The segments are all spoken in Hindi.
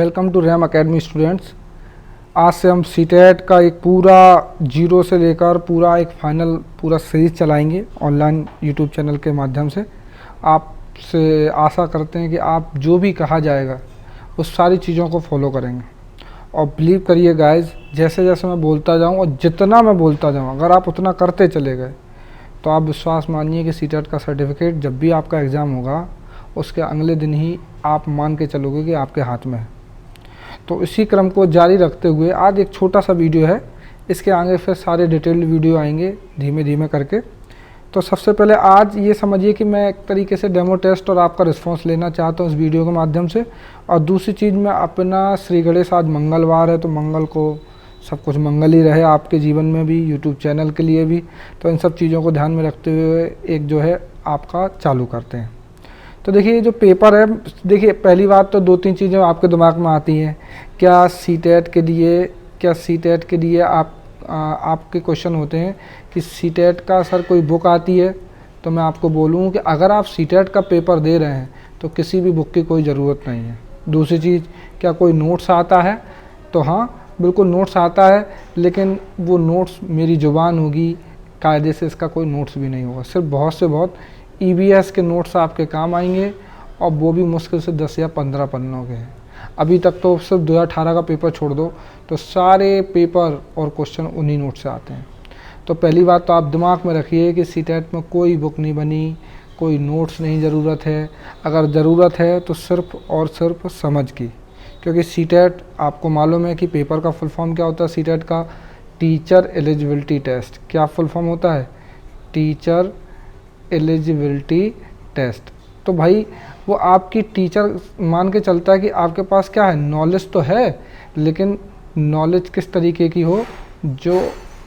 Welcome to Ram academy students. आज से हम सीटेट का एक पूरा जीरो से लेकर पूरा एक फाइनल पूरा सीरीज चलाएंगे ऑनलाइन यूट्यूब चैनल के माध्यम से। आपसे आशा करते हैं कि आप जो भी कहा जाएगा उस सारी चीज़ों को फॉलो करेंगे और बिलीव करिए गाइस, जैसे जैसे मैं बोलता जाऊँ और जितना मैं बोलता जाऊँ, अगर आप उतना करते चले गए तो आप विश्वास मानिए कि सीटेट का सर्टिफिकेट जब भी आपका एग्ज़ाम होगा उसके अगले दिन ही आप मान के चलोगे कि आपके हाथ में है। तो इसी क्रम को जारी रखते हुए आज एक छोटा सा वीडियो है, इसके आगे फिर सारे डिटेल्ड वीडियो आएंगे धीमे धीमे करके। तो सबसे पहले आज ये समझिए कि मैं एक तरीके से डेमो टेस्ट और आपका रिस्पांस लेना चाहता हूँ इस वीडियो के माध्यम से। और दूसरी चीज़, मैं अपना श्री गणेश, आज मंगलवार है तो मंगल को सब कुछ मंगल ही रहे आपके जीवन में भी, यूट्यूब चैनल के लिए भी। तो इन सब चीज़ों को ध्यान में रखते हुए एक जो है आपका चालू करते हैं। तो देखिए ये जो पेपर है, देखिए पहली बात तो दो तीन चीज़ें आपके दिमाग में आती हैं। क्या सीटेट के लिए आपके क्वेश्चन होते हैं कि सीटेट का सर कोई बुक आती है? तो मैं आपको बोलूँ कि अगर आप सीटेट का पेपर दे रहे हैं तो किसी भी बुक की कोई ज़रूरत नहीं है। दूसरी चीज़, क्या कोई नोट्स आता है? तो हाँ बिल्कुल नोट्स आता है, लेकिन वो नोट्स मेरी ज़ुबान होगी, कायदे से इसका कोई नोट्स भी नहीं होगा। सिर्फ बहुत से बहुत EVS के नोट्स आपके काम आएंगे और वो भी मुश्किल से 10 या 15 पन्नों के हैं। अभी तक तो सिर्फ 2018 का पेपर छोड़ दो तो सारे पेपर और क्वेश्चन उन्हीं नोट से आते हैं। तो पहली बात तो आप दिमाग में रखिए कि सीटेट में कोई बुक नहीं बनी, कोई नोट्स नहीं ज़रूरत है। अगर ज़रूरत है तो सिर्फ और सिर्फ समझ की, क्योंकि सीटेट आपको मालूम है कि पेपर का फुल फॉर्म क्या होता है। सीटेट का टीचर एलिजिबिलिटी टेस्ट, क्या फुल फॉर्म होता है? Teacher eligibility test. तो भाई वो आपकी टीचर मान के चलता है कि आपके पास क्या है, नॉलेज तो है, लेकिन नॉलेज किस तरीके की हो जो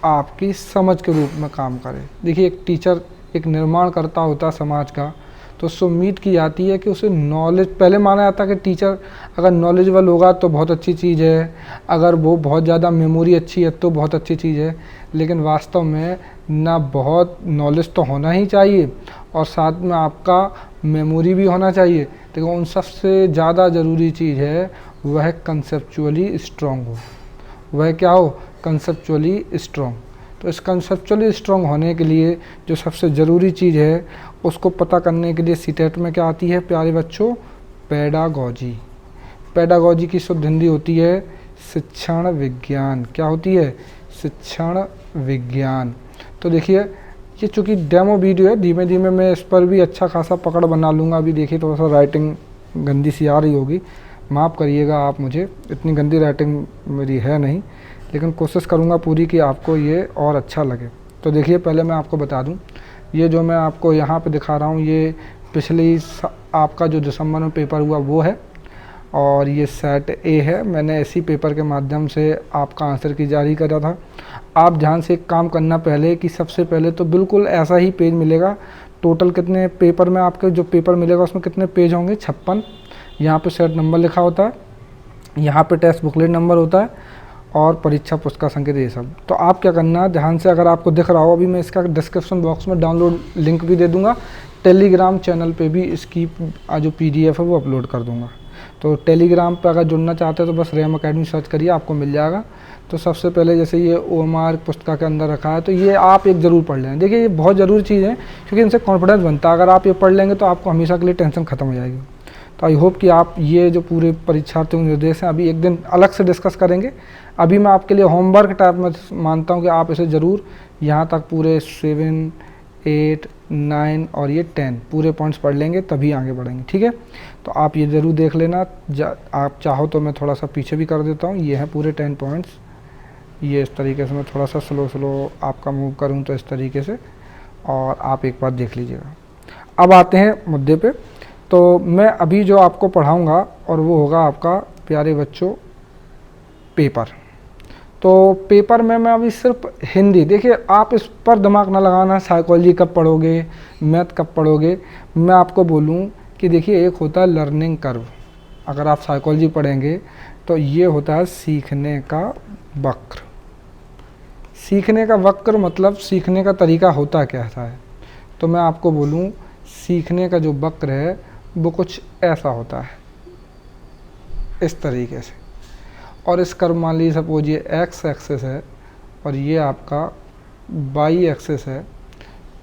आपकी समझ के रूप में काम करे। देखिए एक टीचर एक निर्माण करता होता है समाज का, तो उससे उम्मीद की जाती है कि उसे नॉलेज, पहले माना जाता है कि टीचर अगर नॉलेजेबल होगा तो बहुत अच्छी चीज़ है, अगर वो बहुत ज़्यादा मेमोरी अच्छी है तो बहुत अच्छी चीज़ है। लेकिन वास्तव में ना बहुत नॉलेज तो होना ही चाहिए और साथ में आपका मेमोरी भी होना चाहिए, लेकिन उन सबसे ज़्यादा ज़रूरी चीज़ है वह कंसेप्चुअली स्ट्रॉन्ग हो। वह क्या हो? Conceptually strong. तो इस कंसेप्चुअली स्ट्रॉन्ग होने के लिए जो सबसे ज़रूरी चीज़ है उसको पता करने के लिए सीटेट में क्या आती है प्यारे बच्चों? पेडागॉजी। पेडागॉजी की शुद्ध हिंदी होती है शिक्षण विज्ञान। क्या होती है? शिक्षण विज्ञान। तो देखिए ये चूँकि डेमो वीडियो है, धीमे धीमे मैं इस पर भी अच्छा खासा पकड़ बना लूँगा। अभी देखिए थोड़ा सा राइटिंग गंदी सी आ रही होगी, माफ़ करिएगा आप मुझे, इतनी गंदी राइटिंग मेरी है नहीं, लेकिन कोशिश करूँगा पूरी कि आपको ये और अच्छा लगे। तो देखिए पहले मैं आपको बता दूँ, ये जो मैं आपको यहाँ पे दिखा रहा हूँ ये पिछली आपका जो दिसंबर में पेपर हुआ वो है, और ये सेट ए है। मैंने इसी पेपर के माध्यम से आपका आंसर की जारी करा था। आप ध्यान से एक काम करना पहले कि सबसे पहले तो बिल्कुल ऐसा ही पेज मिलेगा। टोटल कितने पेपर में आपके जो पेपर मिलेगा उसमें कितने पेज होंगे? 56। यहाँ पे सेट नंबर लिखा होता है, यहाँ पे टेस्ट बुकलेट नंबर होता है और परीक्षा पुस्तक संकेत, ये सब। तो आप क्या करना, ध्यान से अगर आपको दिख रहा हो, अभी मैं इसका डिस्क्रिप्शन बॉक्स में डाउनलोड लिंक भी दे दूँगा, टेलीग्राम चैनल पर भी इसकी जो PDF है वो अपलोड कर दूँगा। तो टेलीग्राम पे अगर जुड़ना चाहते हैं तो बस रैम एकेडमी सर्च करिए, आपको मिल जाएगा। तो सबसे पहले जैसे ये OMR पुस्तक के अंदर रखा है तो ये आप एक ज़रूर पढ़ लें। देखिए ये बहुत ज़रूरी चीज़ है क्योंकि इनसे कॉन्फिडेंस बनता है। अगर आप ये पढ़ लेंगे तो आपको हमेशा के लिए टेंशन खत्म हो जाएगी। तो आई होप कि आप ये जो पूरे परीक्षार्थियों के निर्देश हैं अभी एक दिन अलग से डिस्कस करेंगे। अभी मैं आपके लिए होमवर्क टाइप में मानता हूँ कि आप इसे ज़रूर यहाँ तक पूरे 7, 8, 9 और ये 10 पूरे पॉइंट्स पढ़ लेंगे, तभी आगे बढ़ेंगे। ठीक है, तो आप ये ज़रूर देख लेना। आप चाहो तो मैं थोड़ा सा पीछे भी कर देता हूँ। ये है पूरे 10 पॉइंट्स। ये इस तरीके से मैं थोड़ा सा स्लो आपका मूव करूँ तो इस तरीके से, और आप एक बार देख लीजिएगा। अब आते हैं मुद्दे पे। तो मैं अभी जो आपको पढ़ाऊँगा और वो होगा आपका प्यारे बच्चों पेपर। तो पेपर में मैं अभी सिर्फ हिंदी, देखिए आप इस पर दिमाग ना लगाना साइकोलॉजी कब पढ़ोगे, मैथ कब पढ़ोगे। मैं आपको बोलूँ कि देखिए एक होता है लर्निंग कर्व। अगर आप साइकोलॉजी पढ़ेंगे तो ये होता है सीखने का वक्र। सीखने का वक्र मतलब सीखने का तरीका होता कैसा है। तो मैं आपको बोलूँ सीखने का जो वक्र है वो कुछ ऐसा होता है। इस तरीके से। और इस कर्व मान लीजिए सपोज ये एक्स एक्सिस है और ये आपका वाई एक्सिस है,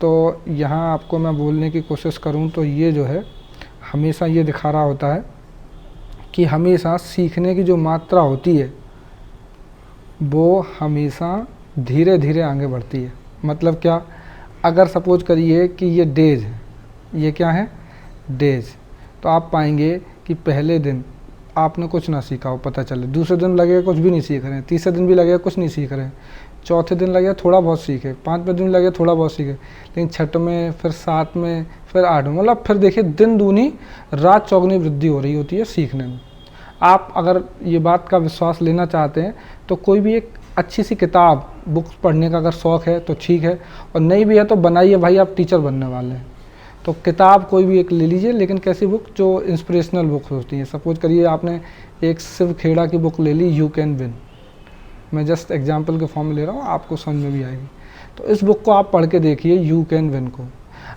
तो यहाँ आपको मैं बोलने की कोशिश करूँ तो ये जो है हमेशा ये दिखा रहा होता है कि हमेशा सीखने की जो मात्रा होती है वो हमेशा धीरे धीरे आगे बढ़ती है। मतलब क्या, अगर सपोज करिए कि ये डेज है, ये क्या है डेज, तो आप पाएंगे कि पहले दिन आपने कुछ ना सीखा हो, पता चले दूसरे दिन लगेगा कुछ भी नहीं सीख रहे हैं, तीसरे दिन भी लगेगा कुछ नहीं सीख रहे हैं, चौथे दिन लगेगा थोड़ा बहुत सीखे, पाँचवें दिन लगेगा थोड़ा बहुत सीखे, लेकिन छठवें, फिर सातवें, फिर आठवें, मतलब फिर देखिए दिन दूनी रात चौगुनी वृद्धि हो रही होती है सीखने में। आप अगर ये बात का विश्वास लेना चाहते हैं तो कोई भी एक अच्छी सी किताब बुक्स पढ़ने का अगर शौक़ है तो ठीक है, और नहीं भी है तो बनाइए भाई, आप टीचर बनने वाले हैं। तो किताब कोई भी एक ले लीजिए, लेकिन कैसी बुक, जो इंस्पिरेशनल बुक होती हैं। सपोज करिए आपने एक शिव खेड़ा की बुक ले ली, यू कैन विन, मैं जस्ट एग्जांपल के फॉर्म में ले रहा हूँ, आपको समझ में भी आएगी। तो इस बुक को आप पढ़ के देखिए, यू कैन विन को।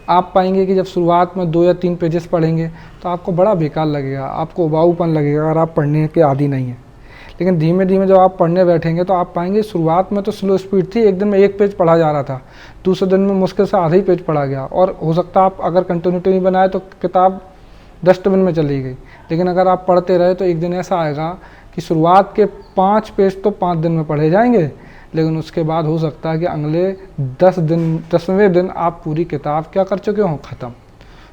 आप पाएंगे कि जब शुरुआत में 2 या 3 पेजेस पढ़ेंगे तो आपको बड़ा बेकार लगेगा, आपको उबाऊपन लगेगा अगर आप पढ़ने के आदी नहीं हैं। लेकिन धीमे धीमे जब आप पढ़ने बैठेंगे तो आप पाएंगे शुरुआत में तो स्लो स्पीड थी, एक दिन में 1 पेज पढ़ा जा रहा था, दूसरे दिन में मुश्किल से आधा ही पेज पढ़ा गया, और हो सकता है आप अगर कंटिन्यूटी नहीं बनाए तो किताब डस्टबिन में चली गई। लेकिन अगर आप पढ़ते रहे तो एक दिन ऐसा आएगा कि शुरुआत के 5 पेज तो 5 दिन में पढ़े जाएंगे, लेकिन उसके बाद हो सकता है कि अगले 10वें दिन आप पूरी किताब क्या कर चुके हों, ख़त्म।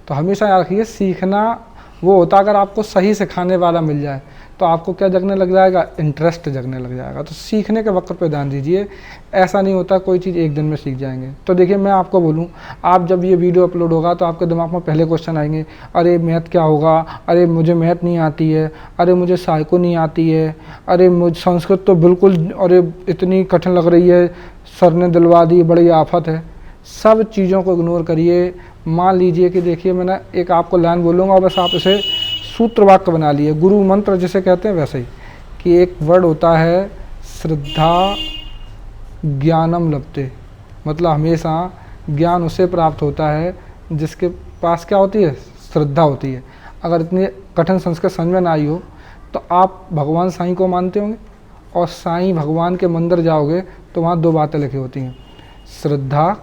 तो हमेशा याद रखिए, सीखना वो होता अगर आपको सही सिखाने वाला मिल जाए तो आपको क्या जगने लग जाएगा, इंटरेस्ट जगने लग जाएगा। तो सीखने के वक्त पे ध्यान दीजिए, ऐसा नहीं होता कोई चीज़ एक दिन में सीख जाएंगे। तो देखिए मैं आपको बोलूँ, आप जब ये वीडियो अपलोड होगा तो आपके दिमाग में पहले क्वेश्चन आएंगे, अरे मैथ क्या होगा, अरे मुझे मैथ नहीं आती है, अरे मुझे साइको नहीं आती है, अरे मुझे संस्कृत तो बिल्कुल, अरे इतनी कठिन लग रही है, सर ने दिलवा दी, बड़ी आफत है। सब चीज़ों को इग्नोर करिए। मान लीजिए कि देखिए मैंने एक आपको लाइन बोलूँगा और बस आप इसे सूत्र वाक्य बना लिए, गुरु मंत्र जिसे कहते हैं वैसे ही, कि एक वर्ड होता है श्रद्धा ज्ञानम लभते, मतलब हमेशा ज्ञान उसे प्राप्त होता है जिसके पास क्या होती है, श्रद्धा होती है। अगर इतनी कठिन संस्कृत समझ में ना आई हो तो आप भगवान साईं को मानते होंगे, और साईं भगवान के मंदिर जाओगे तो वहाँ 2 बातें लिखी होती हैं, श्रद्धा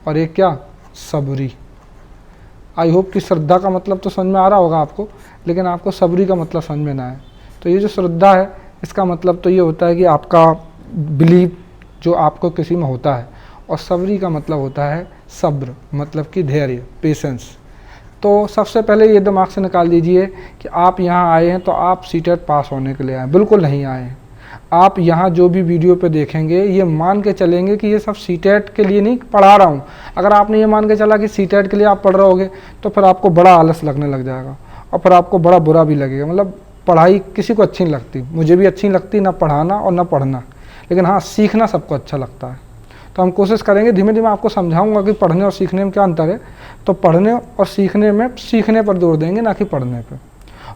और एक क्या, सबरी। आई होप कि श्रद्धा का मतलब तो समझ में आ रहा होगा आपको, लेकिन आपको सबरी का मतलब समझ में ना आए। तो ये जो श्रद्धा है इसका मतलब तो ये होता है कि आपका बिलीव जो आपको किसी में होता है, और सबरी का मतलब होता है सब्र, मतलब कि धैर्य, पेशेंस। तो सबसे पहले ये दिमाग से निकाल दीजिए कि आप यहाँ आए हैं तो आप सीटेट पास होने के लिए आए, बिल्कुल नहीं आए हैं। आप यहाँ जो भी वीडियो पे देखेंगे ये मान के चलेंगे कि ये सब सीटेट के लिए नहीं पढ़ा रहा हूँ। अगर आपने ये मान के चला कि सीटेट के लिए आप पढ़ रहे होगे तो फिर आपको बड़ा आलस लगने लग जाएगा, और फिर आपको बड़ा बुरा भी लगेगा। मतलब पढ़ाई किसी को अच्छी नहीं लगती, मुझे भी अच्छी नहीं लगती, ना पढ़ाना और ना पढ़ना, लेकिन हाँ सीखना सबको अच्छा लगता है। तो हम कोशिश करेंगे, धीमे धीमे आपको समझाऊंगा कि पढ़ने और सीखने में क्या अंतर है। तो पढ़ने और सीखने में सीखने पर जोर देंगे, ना कि पढ़ने पर।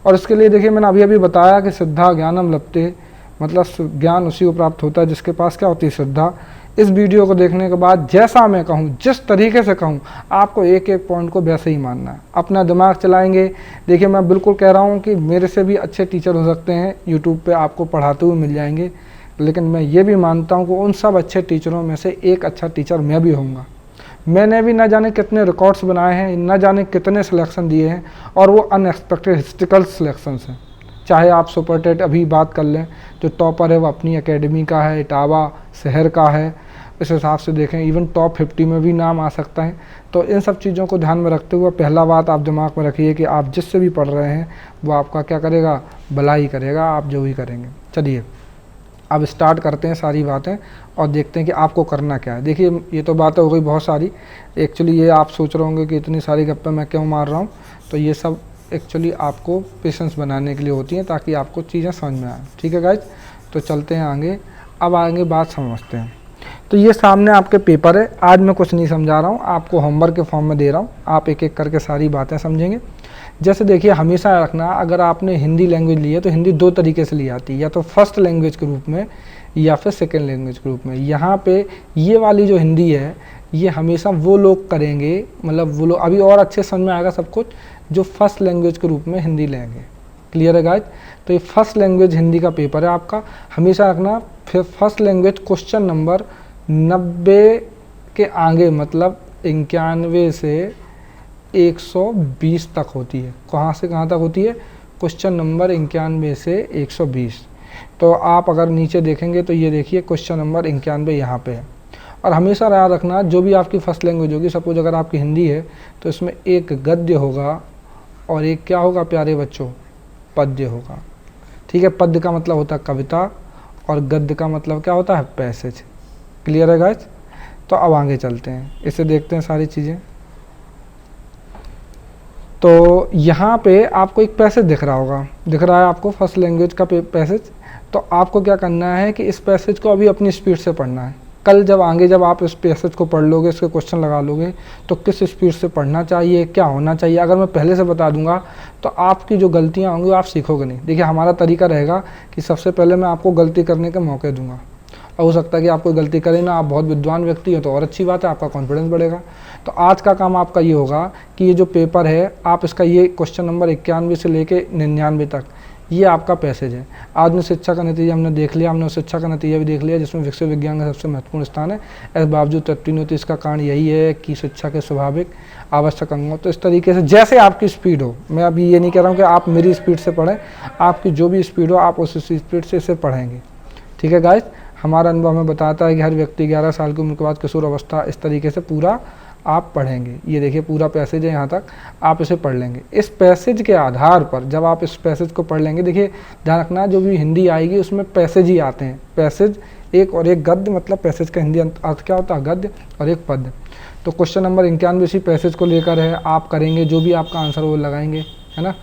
और इसके लिए देखिए मैंने अभी बताया कि श्रद्धा ज्ञानम लभते, मतलब ज्ञान उसी को प्राप्त होता है जिसके पास क्या होती है, श्रद्धा। इस वीडियो को देखने के बाद जैसा मैं कहूँ, जिस तरीके से कहूँ, आपको एक एक पॉइंट को वैसे ही मानना है, अपना दिमाग चलाएंगे। देखिए मैं बिल्कुल कह रहा हूँ कि मेरे से भी अच्छे टीचर हो सकते हैं, यूट्यूब पे आपको पढ़ाते हुए मिल जाएंगे, लेकिन मैं ये भी मानता हूँ कि उन सब अच्छे टीचरों में से एक अच्छा टीचर मैं भी होऊंगा। मैंने भी न जाने कितने रिकॉर्ड्स बनाए हैं, न जाने कितने सिलेक्शन दिए हैं, और वो अनएक्सपेक्टेड हिस्ट्रिकल सिलेक्शंस हैं। चाहे आप सुपर टेट अभी बात कर लें, जो टॉपर है वो अपनी एकेडमी का है, इटावा शहर का है, इस हिसाब से देखें इवन टॉप 50 में भी नाम आ सकता है। तो इन सब चीज़ों को ध्यान में रखते हुए पहला बात आप दिमाग में रखिए कि आप जिससे भी पढ़ रहे हैं वो आपका क्या करेगा, भला ही करेगा, आप जो भी करेंगे। चलिए अब स्टार्ट करते हैं सारी बातें और देखते हैं कि आपको करना क्या है। देखिए ये तो बातें हो गई बहुत सारी, एक्चुअली ये आप सोच रहे होंगे कि इतनी सारी गप्पे मैं क्यों मार रहा हूँ, तो ये सब एक्चुअली आपको पेशेंस बनाने के लिए होती हैं, ताकि आपको चीज़ें समझ में आए। ठीक है गाइज, तो चलते हैं आगे। अब आगे बात समझते हैं। तो ये सामने आपके पेपर है, आज मैं कुछ नहीं समझा रहा हूँ, आपको होमवर्क के फॉर्म में दे रहा हूँ, आप एक एक करके सारी बातें समझेंगे। जैसे देखिए हमेशा रखना, अगर आपने हिंदी लैंग्वेज ली है तो हिंदी 2 तरीके से ली जाती है, या तो फर्स्ट लैंग्वेज के रूप में या फिर सेकेंड लैंग्वेज के रूप में। यहाँ पे ये वाली जो हिंदी है ये हमेशा वो लोग करेंगे, मतलब वो लोग, अभी और अच्छे समझ में आएगा सब कुछ, जो फर्स्ट लैंग्वेज के रूप में हिंदी लेंगे। क्लियर है गाइज। तो ये फर्स्ट लैंग्वेज हिंदी का पेपर है आपका, हमेशा रखना। फिर फर्स्ट लैंग्वेज क्वेश्चन नंबर 90 के आगे, मतलब 91 से 120 तक होती है। कहाँ से कहाँ तक होती है? क्वेश्चन नंबर 91 से 120। तो आप अगर नीचे देखेंगे तो ये देखिए क्वेश्चन नंबर 91 यहाँ पे है। और हमेशा याद रखना, जो भी आपकी फर्स्ट लैंग्वेज होगी, सपोज अगर आपकी हिंदी है तो इसमें एक गद्य होगा और एक क्या होगा प्यारे बच्चों? पद्य होगा। ठीक है, पद्य का मतलब होता है कविता और गद्य का मतलब क्या होता है? पैसेज। क्लियर है गाइस? तो अब आगे चलते हैं, इसे देखते हैं सारी चीज़ें। तो यहाँ पे आपको एक पैसेज दिख रहा होगा, दिख रहा है आपको फर्स्ट लैंग्वेज का पैसेज। तो आपको क्या करना है कि इस पैसेज को अभी अपनी स्पीड से पढ़ना है। कल जब आगे जब आप इस पैसेज को पढ़ लोगे, इसके क्वेश्चन लगा लोगे, तो किस स्पीड से पढ़ना चाहिए, क्या होना चाहिए, अगर मैं पहले से बता दूंगा तो आपकी जो गलतियाँ होंगी आप सीखोगे नहीं। देखिए हमारा तरीका रहेगा कि सबसे पहले मैं आपको गलती करने के मौके दूंगा, और हो सकता है कि आप कोई गलती करें ना, आप बहुत विद्वान व्यक्ति हो तो और अच्छी बात है, आपका कॉन्फिडेंस बढ़ेगा। तो आज का काम आपका ये होगा कि ये जो पेपर है आप इसका ये क्वेश्चन नंबर 91 से लेके 99 तक ये आपका पैसेज है। आधुनिक शिक्षा का नतीजा हमने देख लिया, हमने उस शिक्षा का नतीजा भी देख लिया जिसमें विकसित विज्ञान का सबसे महत्वपूर्ण स्थान है। इस बावजूद तृप्ति नहीं होती, इसका कारण यही है कि शिक्षा के स्वाभाविक आवश्यक अंगों। तो इस तरीके से जैसे आपकी स्पीड हो, मैं अभी ये नहीं कह रहा हूँ कि आप मेरी स्पीड से पढ़ें, आपकी जो भी स्पीड हो आप उस स्पीड से इसे पढ़ेंगे। ठीक है गाइस, हमारा अनुभव हमें बताता है कि हर व्यक्ति 11 साल की उम्र के बाद किशोर अवस्था इस तरीके से पूरा आप पढ़ेंगे। ये देखिए पूरा पैसेज है, यहाँ तक आप इसे पढ़ लेंगे। इस पैसेज के आधार पर जब आप इस पैसेज को पढ़ लेंगे, देखिए ध्यान रखना जो भी हिंदी आएगी उसमें पैसेज ही आते हैं। पैसेज एक और एक गद्य, मतलब पैसेज का हिंदी अर्थ क्या होता है? गद्य और एक पद्य। तो क्वेश्चन नंबर 91 इसी पैसेज को लेकर है, आप करेंगे जो भी आपका आंसर वो लगाएंगे, है ना।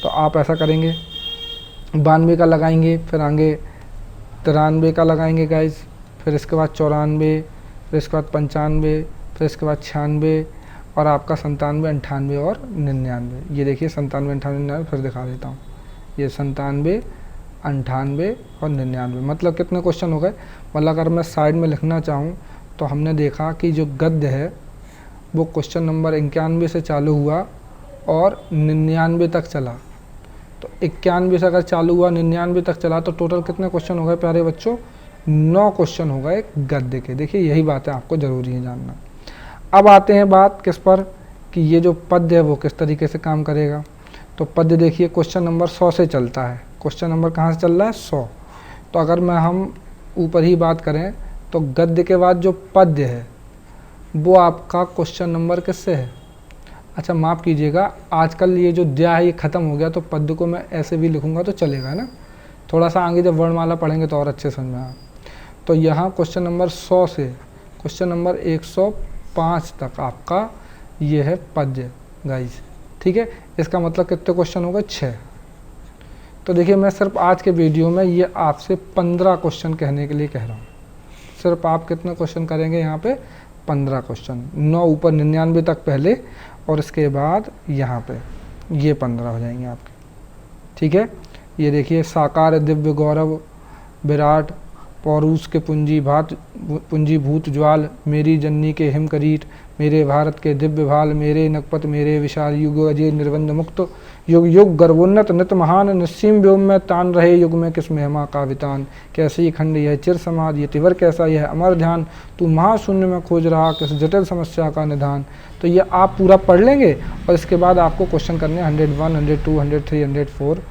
तो आप ऐसा करेंगे, 92 का लगाएंगे, फिर आगे 93 का लगाएंगे गाइज, फिर इसके बाद 94, फिर इसके बाद 95, फिर इसके बाद 96 और आपका 97, 98 और 99। ये देखिए 97, 98, 99 फिर दिखा देता हूँ। ये 97, 98 और 99, मतलब कितने क्वेश्चन हो गए। मतलब अगर मैं साइड में लिखना चाहूँ तो हमने देखा कि जो गद्य है वो क्वेश्चन नंबर 91 से चालू हुआ और 99 तक चला। तो 91 से अगर चालू हुआ 99 तक चला तो टोटल कितने क्वेश्चन हो गए प्यारे बच्चों? 9 क्वेश्चन हो गए गद्य के। देखिए यही बात है, आपको ज़रूरी है जानना। अब आते हैं बात किस पर, कि ये जो पद्य है वो किस तरीके से काम करेगा। तो पद्य देखिए क्वेश्चन नंबर 100 से चलता है। क्वेश्चन नंबर कहाँ से चल रहा है? 100। तो अगर मैं हम ऊपर ही बात करें तो गद्य के बाद जो पद्य है वो आपका क्वेश्चन नंबर किससे है? अच्छा माफ़ कीजिएगा, आजकल ये जो द्या है ये ख़त्म हो गया, तो पद्य को मैं ऐसे भी लिखूँगा तो चलेगा ना। थोड़ा सा आगे जब वर्णमाला पढ़ेंगे तो और अच्छे समझ में आए। तो यहाँ क्वेश्चन नंबर 100 से क्वेश्चन नंबर 105 तक आपका ये है पद्य गाइज। ठीक है, इसका मतलब कितने क्वेश्चन हो गए? 6। तो देखिए मैं सिर्फ आज के वीडियो में ये आपसे 15 क्वेश्चन कहने के लिए कह रहा हूँ। सिर्फ आप कितने क्वेश्चन करेंगे यहाँ पे? 15 क्वेश्चन। 9 ऊपर 99 तक पहले और इसके बाद यहाँ पे ये 15 हो जाएंगे आपके। ठीक है, ये देखिए साकार दिव्य गौरव विराट पौरूष के पुंजीभूत ज्वाल, मेरी जननी के हिमकरीट, मेरे भारत के दिव्य भाल, मेरे नगपत मेरे विशाल युग अजय निर्बंध मुक्त, युग युग गर्वोन्नत नित महान, निस्सीम व्योम में तान रहे युग में किस महिमा का वितान, कैसे ही खंड यह चिर समाज, ये तिवर कैसा यह अमर ध्यान, तू महाशून्य में खोज रहा किस जटिल समस्या का निदान। तो ये आप पूरा पढ़ लेंगे और इसके बाद आपको क्वेश्चन करने 101, 102, 103, 104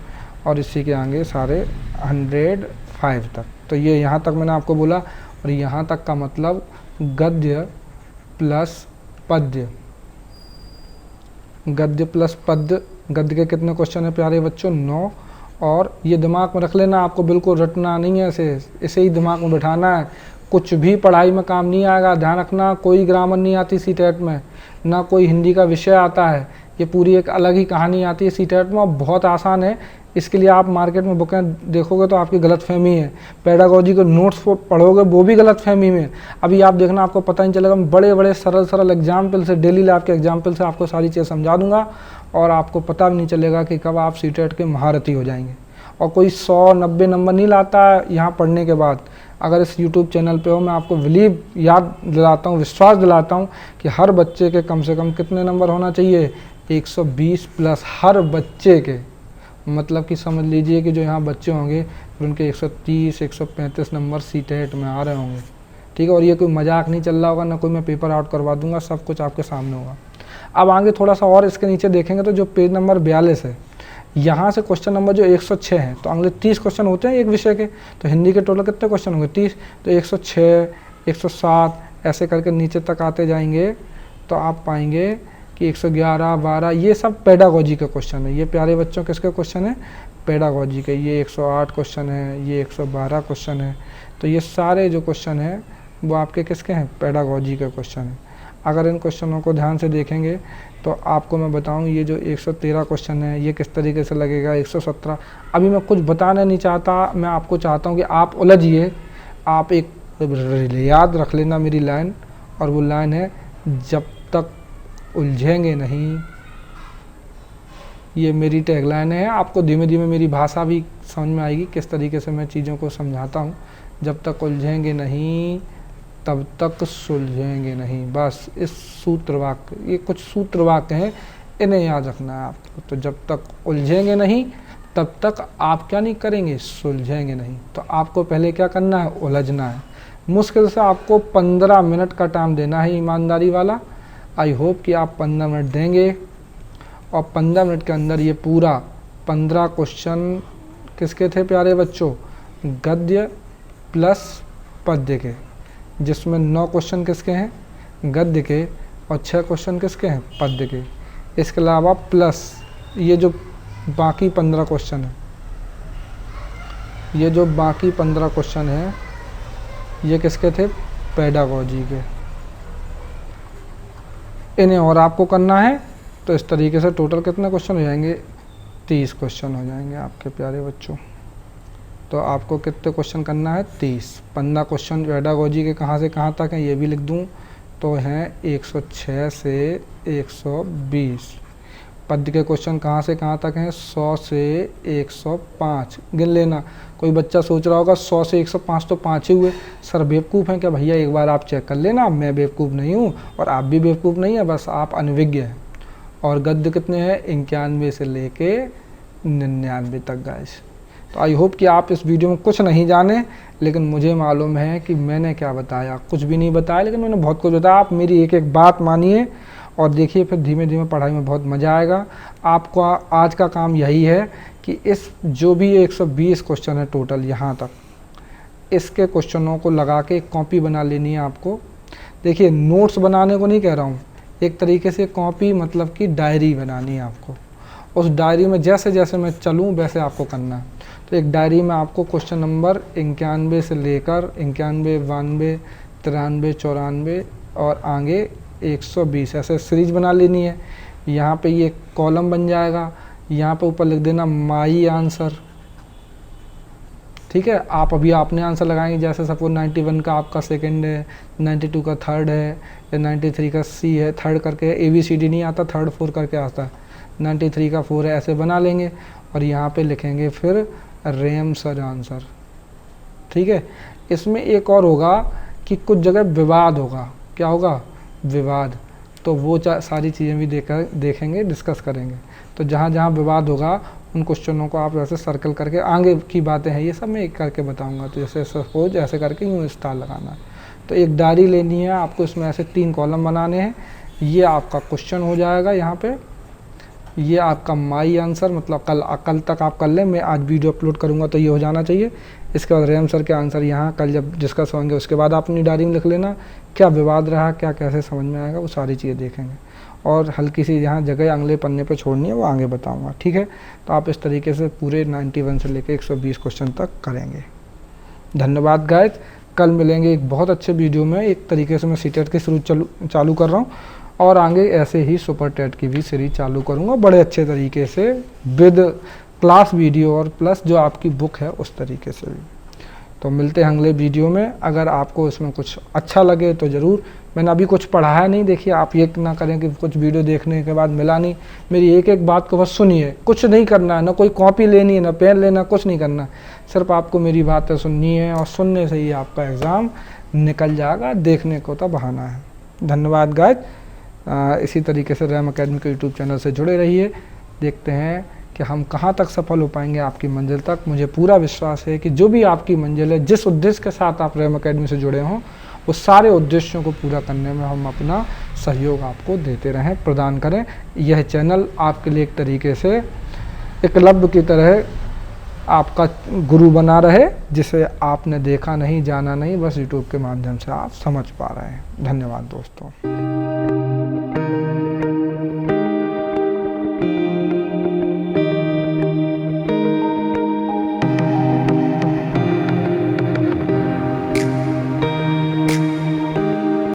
और इसी के आगे सारे 105 तक। तो ये यहाँ तक मैंने आपको बोला, और यहाँ तक का मतलब गद्य प्लस पद्य। गद्य प्लस पद्य, गद्य के कितने क्वेश्चन है प्यारे बच्चों? 9। और ये दिमाग में रख लेना, आपको बिल्कुल रटना नहीं है, इसे ही दिमाग में बिठाना है। कुछ भी पढ़ाई में काम नहीं आएगा, ध्यान रखना। कोई ग्रामर नहीं आती सीटेट में, ना कोई हिंदी का विषय आता है, ये पूरी एक अलग ही कहानी आती है सीटेट में और बहुत आसान है। इसके लिए आप मार्केट में बुकें देखोगे तो आपकी गलतफहमी है, पेडागोजी के नोट्स पढ़ोगे वो भी गलतफहमी में। अभी आप देखना, आपको पता नहीं चलेगा। बड़े बड़े सरल एग्जाम्पल से, डेली लाइफ के एग्जाम्पल से आपको सारी चीज़ समझा दूंगा और आपको पता भी नहीं चलेगा कि कब आप सीटेट के महारथी हो जाएंगे। और कोई 100-90 नंबर नहीं लाता है यहाँ पढ़ने के बाद। अगर इस YouTube चैनल पे हो, मैं आपको याद दिलाता हूँ, विश्वास दिलाता हूँ कि हर बच्चे के कम से कम कितने नंबर होना चाहिए? 120 प्लस हर बच्चे के। मतलब कि समझ लीजिए कि जो यहाँ बच्चे होंगे फिर उनके 130 135 नंबर सीटेट में आ रहे होंगे, ठीक है। और ये कोई मजाक नहीं चल रहा होगा, ना कोई मैं पेपर आउट करवा दूंगा, सब कुछ आपके सामने होगा। अब आगे थोड़ा सा और इसके नीचे देखेंगे तो जो पेज नंबर 42 है, यहाँ से क्वेश्चन नंबर जो 106 है, तो अगले 30 क्वेश्चन होते हैं एक विषय के, तो हिंदी के टोटल कितने क्वेश्चन होंगे 30, तो 106 107 ऐसे करके नीचे तक आते जाएंगे तो आप पाएंगे कि 111 12 ये सब पेडागोजी के क्वेश्चन है। ये प्यारे बच्चों किसके क्वेश्चन है, पेडागोजी के। ये 108 क्वेश्चन है, ये 112 क्वेश्चन है, तो ये सारे जो क्वेश्चन हैं वो आपके किसके हैं, पेडागोजी के क्वेश्चन हैं। अगर इन क्वेश्चनों को ध्यान से देखेंगे तो आपको मैं बताऊं, ये जो 113 क्वेश्चन है ये किस तरीके से लगेगा, 117। अभी मैं कुछ बताना नहीं चाहता, मैं आपको चाहता हूं कि आप उलझिए। आप एक याद रख लेना मेरी लाइन, और वो लाइन है, जब तक उलझेंगे नहीं। ये मेरी टैगलाइन है। आपको धीमे धीमे मेरी भाषा भी समझ में आएगी किस तरीके से मैं चीज़ों को समझाता हूँ। जब तक उलझेंगे नहीं तब तक सुलझेंगे नहीं। बस इस सूत्र वाक्य, ये कुछ सूत्र वाक्य हैं, इन्हें याद रखना है आपको। तो जब तक उलझेंगे नहीं तब तक आप क्या नहीं करेंगे, सुलझेंगे नहीं। तो आपको पहले क्या करना है, उलझना है। मुश्किल से आपको 15 मिनट का टाइम देना है, ईमानदारी वाला। आई होप कि आप 15 मिनट देंगे, और 15 मिनट के अंदर ये पूरा 15 क्वेश्चन किसके थे प्यारे बच्चों, गद्य प्लस पद्य के, जिसमें 9 क्वेश्चन किसके हैं, गद्य के, और 6 क्वेश्चन किसके हैं, पद्य के। इसके अलावा प्लस ये जो बाकी 15 क्वेश्चन है, ये जो बाकी 15 क्वेश्चन हैं ये किसके थे, पेडागोजी के। इन्हें और आपको करना है, तो इस तरीके से टोटल कितने क्वेश्चन हो जाएंगे, 30 क्वेश्चन हो जाएंगे आपके प्यारे बच्चों। तो आपको कितने क्वेश्चन करना है, 30। 15 क्वेश्चन पेडागोजी के कहाँ से कहाँ तक हैं ये भी लिख दूँ, तो हैं 106 से 120। पद्य के क्वेश्चन कहाँ से कहाँ तक हैं, 100 से 105। गिन लेना। कोई बच्चा सोच रहा होगा 100 से 105 तो 5 ही हुए, सर बेवकूफ़ हैं क्या भैया, एक बार आप चेक कर लेना। मैं बेवकूफ़ नहीं हूँ और आप भी बेवकूफ़ नहीं है, बस आप अनविज्ञ हैं। और गद्य कितने हैं, 91 से लेके 99 तक गाइस। तो आई होप कि आप इस वीडियो में कुछ नहीं जाने, लेकिन मुझे मालूम है कि मैंने क्या बताया, कुछ भी नहीं बताया, लेकिन मैंने बहुत कुछ बताया। आप मेरी एक एक बात मानिए और देखिए, फिर धीमे धीमे पढ़ाई में बहुत मज़ा आएगा। आपको आज का काम यही है कि इस जो भी 120 क्वेश्चन है टोटल यहाँ तक, इसके क्वेश्चनों को लगा के एक कॉपी बना लेनी है आपको। देखिए, नोट्स बनाने को नहीं कह रहा हूँ, एक तरीके से कॉपी मतलब कि डायरी बनानी है आपको। उस डायरी में जैसे जैसे मैं चलूँ वैसे आपको करना है। तो एक डायरी में आपको क्वेश्चन नंबर 91 से लेकर 91 92 93 94 और आगे 120 ऐसे सीरीज बना लेनी है। यहाँ पे ये कॉलम बन जाएगा, यहाँ पे ऊपर लिख देना माई आंसर, ठीक है। आप अभी आपने आंसर लगाएंगे, जैसे सपोज 91 का आपका सेकंड है, 92 का थर्ड है, या 93 का सी है, थर्ड करके ABCD नहीं आता, थर्ड 4 करके आता है, 93 का 4 है, ऐसे बना लेंगे। और यहाँ पे लिखेंगे फिर रेम सर आंसर, ठीक है। इसमें एक और होगा कि कुछ जगह विवाद होगा, क्या होगा, विवाद। तो वो सारी चीज़ें भी देखेंगे, डिस्कस करेंगे। तो जहाँ जहाँ विवाद होगा उन क्वेश्चनों को आप ऐसे सर्कल करके, आगे की बातें हैं ये सब मैं एक करके बताऊंगा। तो जैसे सपोज ऐसे करके यूँ स्टार लगाना है। तो एक डायरी लेनी है आपको, इसमें ऐसे 3 कॉलम बनाने हैं। ये आपका क्वेश्चन हो जाएगा यहाँ पे, ये आपका माई आंसर, मतलब कल तक आप कर लें, मैं आज वीडियो अपलोड करूँगा तो ये हो जाना चाहिए। इसके बाद रेम सर के आंसर यहाँ कल जब डिस्कस होंगे उसके बाद आप अपनी डायरी में लिख लेना, क्या विवाद रहा, क्या कैसे समझ में आएगा, वो सारी चीज़ें देखेंगे। और हल्की सी जहाँ जगह अगले पन्ने पे छोड़नी है वो आगे बताऊंगा, ठीक है। तो आप इस तरीके से पूरे 91 से लेकर 120 क्वेश्चन तक करेंगे। धन्यवाद गाइस, कल मिलेंगे एक बहुत अच्छे वीडियो में। एक तरीके से मैं सीटेट की सीरीज चालू कर रहा हूँ, और आगे ऐसे ही सुपर टेट की भी सीरीज चालू करूँगा बड़े अच्छे तरीके से, विद क्लास वीडियो और प्लस जो आपकी बुक है उस तरीके से भी। तो मिलते हैं अगले वीडियो में। अगर आपको इसमें कुछ अच्छा लगे तो ज़रूर, मैंने अभी कुछ पढ़ाया नहीं, देखिए आप ये ना करें कि कुछ वीडियो देखने के बाद मिला नहीं। मेरी एक एक बात को बस सुनिए, कुछ नहीं करना है, ना कोई कॉपी लेनी है, ना पेन लेना, कुछ नहीं करना, सिर्फ आपको मेरी बातें सुननी है, और सुनने से ही आपका एग्ज़ाम निकल जाएगा, देखने को तो बहाना है। धन्यवाद गाइस, इसी तरीके से रैम अकेडमी के यूट्यूब चैनल से जुड़े रहिए। देखते हैं कि हम कहाँ तक सफल हो पाएंगे आपकी मंजिल तक। मुझे पूरा विश्वास है कि जो भी आपकी मंजिल है, जिस उद्देश्य के साथ आप रैम एकेडमी से जुड़े हों, वो सारे उद्देश्यों को पूरा करने में हम अपना सहयोग आपको देते रहें, प्रदान करें। यह चैनल आपके लिए एक तरीके से एकलव्य की तरह आपका गुरु बना रहे, जिसे आपने देखा नहीं, जाना नहीं, बस यूट्यूब के माध्यम से आप समझ पा रहे हैं। धन्यवाद दोस्तों।